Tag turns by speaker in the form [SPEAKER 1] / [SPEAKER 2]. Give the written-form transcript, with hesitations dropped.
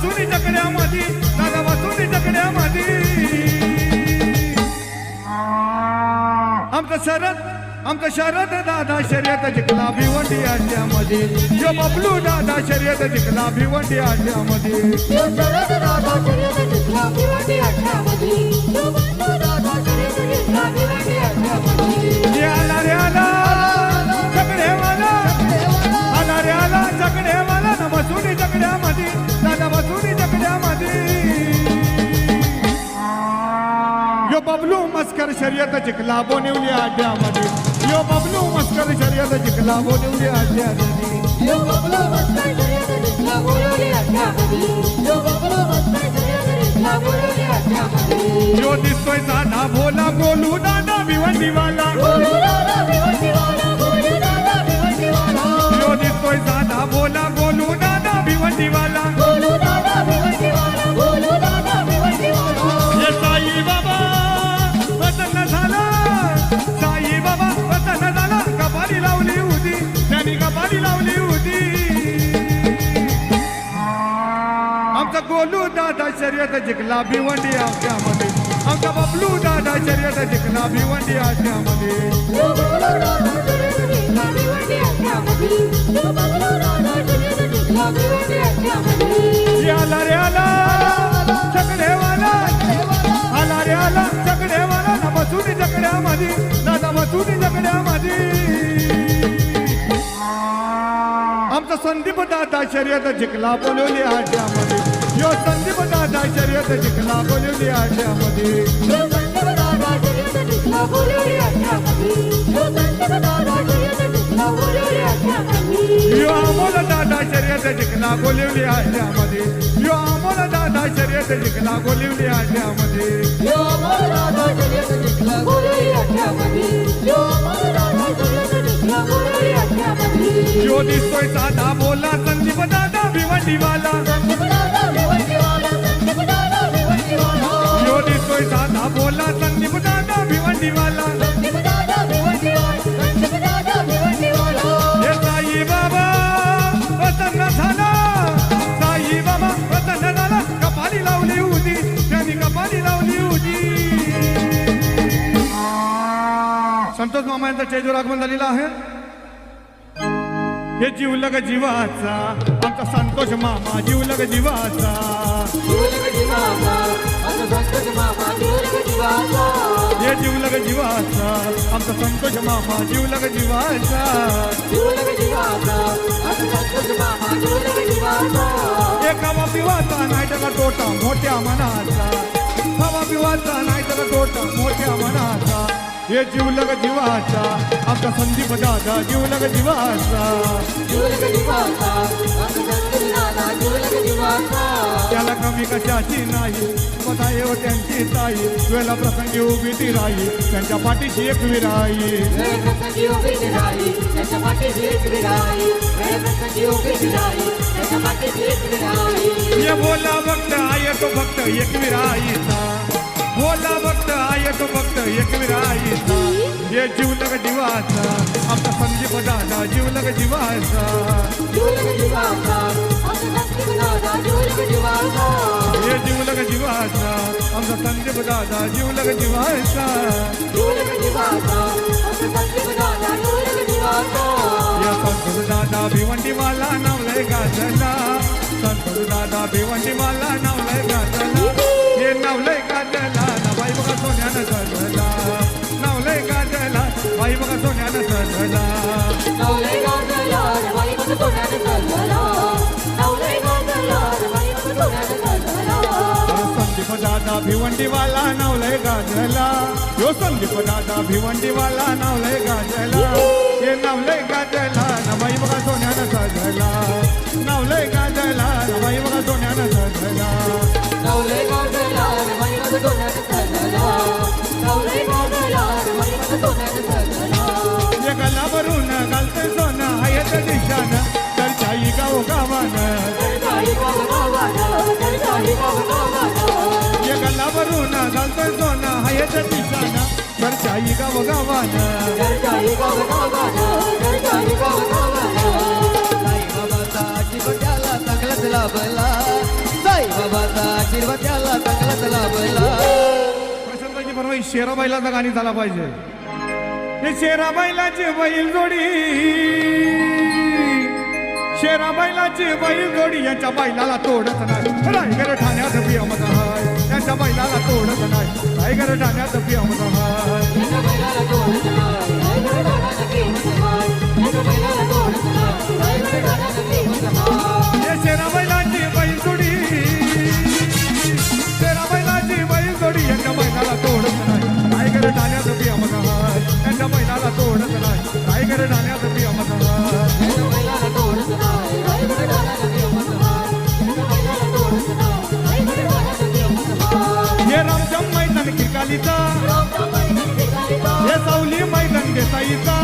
[SPEAKER 1] बसून जकड्यामध्ये दादा बसून जकड्यामध्ये आमचं शरद दादा शर्यत जिंकला भिवंडी अड्ड्यामध्ये यो बबलू दादा शर्यत जिंकला भिवंडी अड्ड्यामध्ये
[SPEAKER 2] यो शरद दादा शर्यत जिंकला भिवंडी अड्ड्यामध्ये यो बबलू दादा शर्यत जिंकला भिवंडी अड्ड्यामध्ये
[SPEAKER 1] आला रे आला जकड्यावाला आला रे आला जकड्यावाला ना बसून जकड्यामध्ये दादा बसून जकड्यामध्ये यो बबलू मस्कर शर्यत जिंकला बोनिवली अड्ड्यामध्ये यो बबलू मस्कर शर्यत जिंकला बोनिवली अड्ड्यामध्ये
[SPEAKER 2] यो बबलू मस्कर शर्यत जिंकला बोनिवली अड्ड्यामध्ये यो बबलू मस्कर शर्यत जिंकला बोनिवली अड्ड्यामध्ये
[SPEAKER 1] यो दिसतोय साधा भोला गोलू दादा भिवंडीवाला
[SPEAKER 2] गोलू दादा भिवंडीवाला गोलू दादा भिवंडीवाला
[SPEAKER 1] यो दिसतोय साधा भोला गोलू दादा भिवंडीवाला
[SPEAKER 2] गोलू दादा भिवंडीवाला गोलू दादा भिवंडीवाला
[SPEAKER 1] ये साई बाबा वतन झाला साई बाबा वतन झाला कपाली लावली होती त्यांनी कपाली लावली होती आमचा गोलू दादा शर्यत जिंकला भिवंडी अड्ड्यामध्ये आमचा बबलू दादा शर्यत जिंकला भिवंडी अड्ड्यामध्ये
[SPEAKER 2] यो बबलू दादा शर्यत जिंकला भिवंडी अड्ड्यामध्ये यो बबलू दादा शर्यत जिंकला भिवंडी अड्ड्यामध्ये
[SPEAKER 1] आला रे आला जकड्यावाला आला रे आला जकड्यावाला ना बसून जकड्यामध्ये दादा बसून जकड्यामध्ये आमचा संदीप दादा शर्यत जिंकला बोलवली अड्ड्यामध्ये यो संदीप दादा शर्यत जिंकला बोलवली अड्ड्यामध्ये
[SPEAKER 2] यो संदीप दादा शर्यत जिंकला बोलवली अड्ड्यामध्ये यो संदीप दादा शर्यत जिंकला बोलवली अड्ड्यामध्ये
[SPEAKER 1] यो अमोल दादा शर्यत जिंकला बोलवली अड्ड्यामध्ये यो अमोल दादा शर्यत जिंकला बोलवली अड्ड्यामध्ये
[SPEAKER 2] यो अमोल दादा शर्यत जिंकला बोलवली अड्ड्यामध्ये यो अमोल दादा शर्यत जिंकला बोलवली अड्ड्यामध्ये
[SPEAKER 1] यो दिसतोय साधा बोला संदीप दादा भिवंडीवाला
[SPEAKER 2] संदीप दादा भिवंडीवाला संदीप दादा भिवंडीवाला
[SPEAKER 1] यो दिसतोय साधा बोला संदीप दादा भिवंडीवाला
[SPEAKER 2] संदीप दादा भिवंडीवाला संदीप दादा भिवंडीवाला
[SPEAKER 1] हे साई बाबा वतन झाला साई बाबा वतन झाला कपाली लावली होती त्यांनी कपाली लावली होती संतोष मामा यांचा स्टेजवर आगमन झालेला आहे हे जीवलग जीवाचा आमचा संतोष मामा जीवलग जीवाचा
[SPEAKER 2] जीवलग जीवाचा आमचा संतोष मामा जीवलग जीवाचा
[SPEAKER 1] हे जीवलग जीवाचा आमचा संतोष मामा जीवलग जीवाचा
[SPEAKER 2] जीवलग जीवाचा आमचा संतोष मामा जीवलग जीवाचा
[SPEAKER 1] एका पिवाचा नाही त्याला तोटा मोठ्या मनाचा हवा पिवाचा नाही त्याला तोटा मोठ्या मनाचा हे जीवलग जीवाचा आमचा संदीप दादा जीवलग जीवाचा
[SPEAKER 2] जीवलग जीवाचा आमचा संतोष दादा जीवलग जीवाचा
[SPEAKER 1] त्याला कमी कशाची नाही बधायो त्यांची ताई वेळेला प्रसंगी उभी ती राही त्यांच्या पाठीशी एक विराई
[SPEAKER 2] प्रसंगी उभी ती राही त्यांच्या पाठीशी एक विराई प्रसंगी उभी ती राही त्यांच्या पाठीशी एक विराई
[SPEAKER 1] ये बोला भक्त आहे तो भक्त एक विराईचा बोला भक्त आहे तो भक्त एक विराईचा हे जीवलग जीवाचा आमचा संदीप दादा जीवलग जीवाचा
[SPEAKER 2] जीवलग जीवाचा आमचा संतोष दादा जीवलग जीवाचा
[SPEAKER 1] हे जीवलग जीवाचा आमचा संदीप दादा जीवलग जीवाचा
[SPEAKER 2] जीवलग जीवाचा आमचा संतोष दादा जीवलग जीवाचा
[SPEAKER 1] या संतोष दादा भिवंडीवाला नावलय गाजला संतोष दादा भिवंडीवाला नावलय गाजला हे नावलय गाजला ना बाई बघा सोन्यानं सजला नावलय गाजला बाई बघा सोन्यानं सजला
[SPEAKER 2] नावलय गाजला बाई बघा सोन्यानं सजला नावलय गाजला बाई बघा सोन्यानं सजला
[SPEAKER 1] संदीप दादा भिवंडीवाला नावलय गाजला यो संदीप दादा भिवंडीवाला नावलय गाजला हे नावलय गाजला ना बाई बघा सोन्यानं सजला नावलय गाजला ना बाई बघा सोन्यानं सजला
[SPEAKER 2] नावलय गाजला बाई बघा सोन्यानं सजला नावलय गाजला बाई बघा सोन्यानं सजला
[SPEAKER 1] ये गलावरून घालते सोनं आहे तर दिशानं तर काही गाव गावानं
[SPEAKER 2] काही गाव गावानं काही गाव गावानं
[SPEAKER 1] ये गलावरून घालते सोनं आहे तर दिशानं तर काही गाव गावानं
[SPEAKER 2] काही गाव गावानं काही गाव गावानं
[SPEAKER 3] साई बाबाचा जीवन त्याला चांगलाच लाभला साई आशीर्वाद त्याला चांगलाच लाभला
[SPEAKER 1] प्रशांताची फरमाईश शेरा बैलाचं गाणी झाला पाहिजे हे शेरा बैलाची बैल जोडी शेरा बैलाची बैल जोडी यांच्या बैलाला तोडत नाही रायगड ठाण्यात पियमत हाय यांच्या बैलाला तोडत नाही रायगड ठाण्यात पियमत हाय
[SPEAKER 2] एका बैलाला तोडत नाही रायगड ठाण्यात किंमत हाय एका बैलाला तोडत नाही रायगड ठाण्यात किंमत हाय
[SPEAKER 1] हे शेरा बैलाची बैल जोडी शेरा बैलाची बैल जोडी यांच्या बैलाला तोडत नाही रायगड ठाण्यात पियमत हाय यांच्या बैलाला तोडत नाही रायगड ठाण्यात पियमत हाय
[SPEAKER 2] एका बैलाला तोडत नाही रायगड ठाण्यात किंमत हाय एका बैलाला तोडत नाही रायगड ठाण्यात किंमत हाय
[SPEAKER 1] हे रामजम मैदान किकालीचा
[SPEAKER 2] रामचा मैदान ठिकाणीचा
[SPEAKER 1] हे सावली मैदान देसाईचा